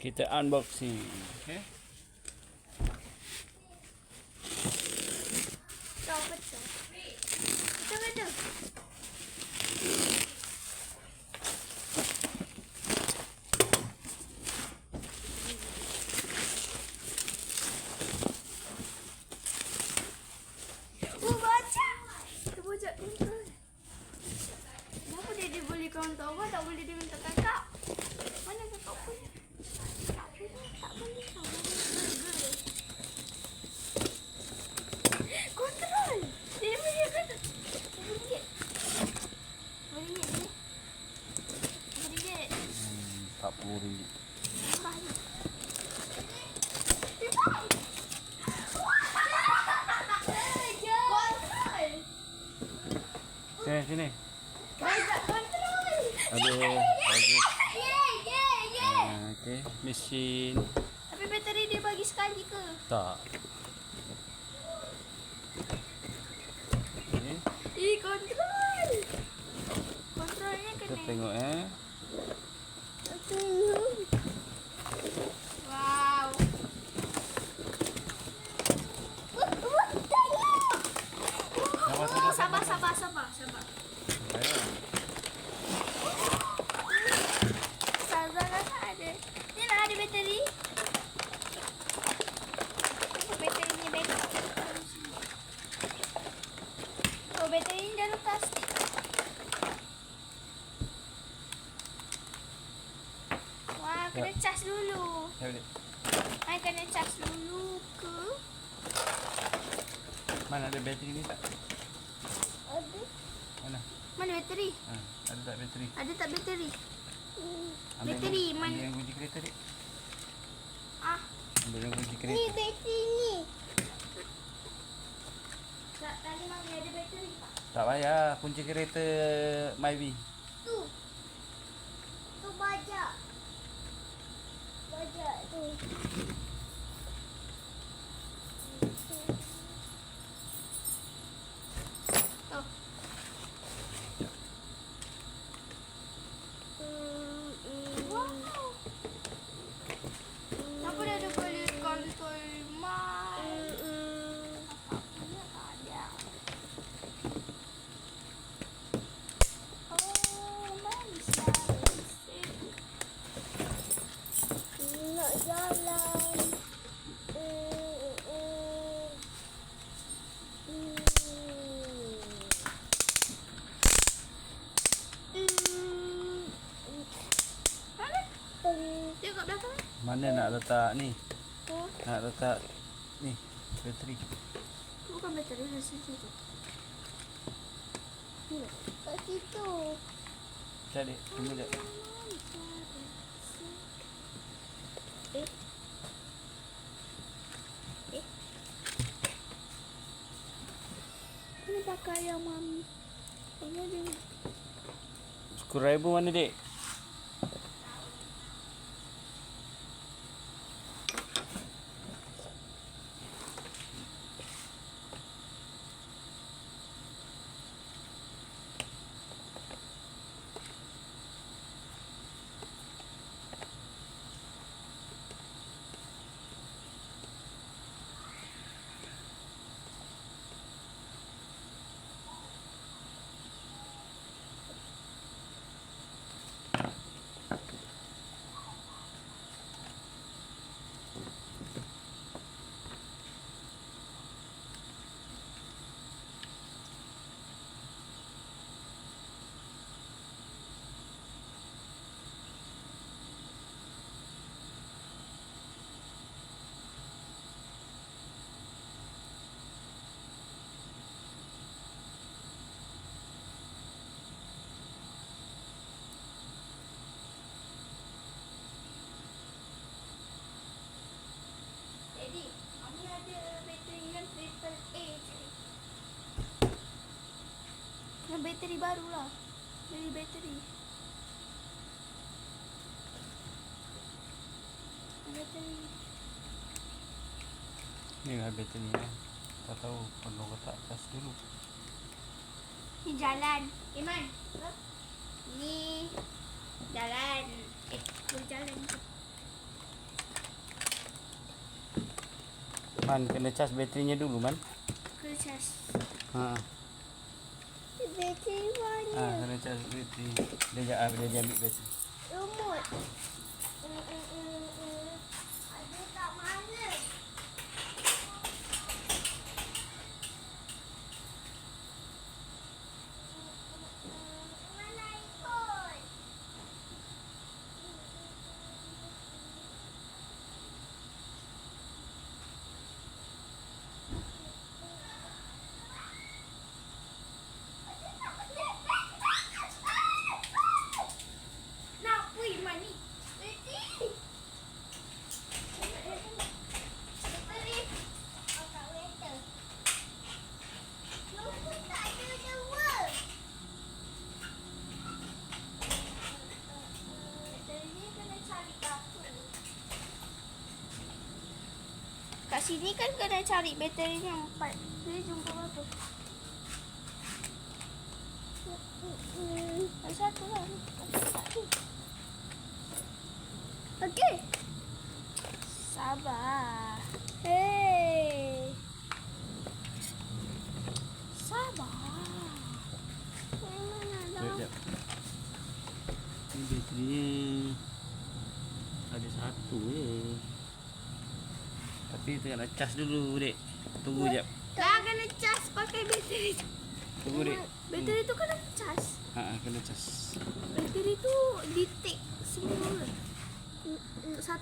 Kita unboxing. Okay. Apa tu? Macam mana? Baca. Kita baca kontrol. Kenapa dia boleh kontrol orang, tak boleh dia minta kakak? Mana kakak punya? Tak boleh, tak boleh. Kontrol. Dia boleh kontrol. RM1. RM1 ni. RM1. RM40. Sini, sini. Kontrol. Aduh, bagus. Yeah. Okey, mesin. Tapi bateri dia bagi sekali ke? Tak. Okay. Kontrol. Kontrolnya Kita kena. tengok Wow. Sabar. Sabar tak ada. Ni nak ada bateri. Baterinya baik. Oh, bateri ni dalam plastik. Wah, kena cas dulu. Ya, boleh. Mai kena cas dulu ke? Mana ada bateri ni tak? Ada. Mana? Mana bateri? Ada tak bateri? Ada tak bateri? Ambil Bateri yang, mana? ambil yang kunci kereta dia. Ah, Ambil yang kunci kereta. ni bateri ni. Tak, tadi mami ada bateri tak? Tak payah, kunci kereta Myvi. Tu. Tu baja. Baja tu. Tu. Wow. Kenapa dia ada boleh kontrol mic? Apa-apanya tak ada. Oh, manusia listrik. Nak jalan. Mana? Dia kat belakang. Mana nak letak ni? Oh, Nak letak ni bateri. bukan bateri di situ. Kat situ. Cari, tunggu jap. Ini pakai yang mami. Ini dia. Screwdriver mana, Dek? Jadi, mami ada bateri yang triple A je. Yang bateri baru lah. Beli bateri. Bateri. Ni lah bateri Tak tahu perlu letak atas dulu. Ni jalan. Iman. Ha? Ni jalan. Jalan tu. Man, kena cas baterinya dulu, Man. Kena cas. Ha. Bateri mana? Kena cas bateri. Dia ambil bateri. Remote. Ada kat mana? Mana ikut? Nak pergi mana? Bateri. Bateri. Oh, tak meter. Lupa tak ada dua. Bateri ni kena cari batu. Kat sini kan kena cari baterinya 4. Dia jumpa berapa? Satu lah. Okey. Sabar. Hey. Sabar. Mana dah? Sekejap. Ni baterinya ada satu je. Tapi tengah nak cas dulu, Dek. Tunggu jap. Dah kena cas pakai bateri tu. Tunggu, Dek. Bateri tu kena cas. Kena cas. Bateri tu detect semua. Satu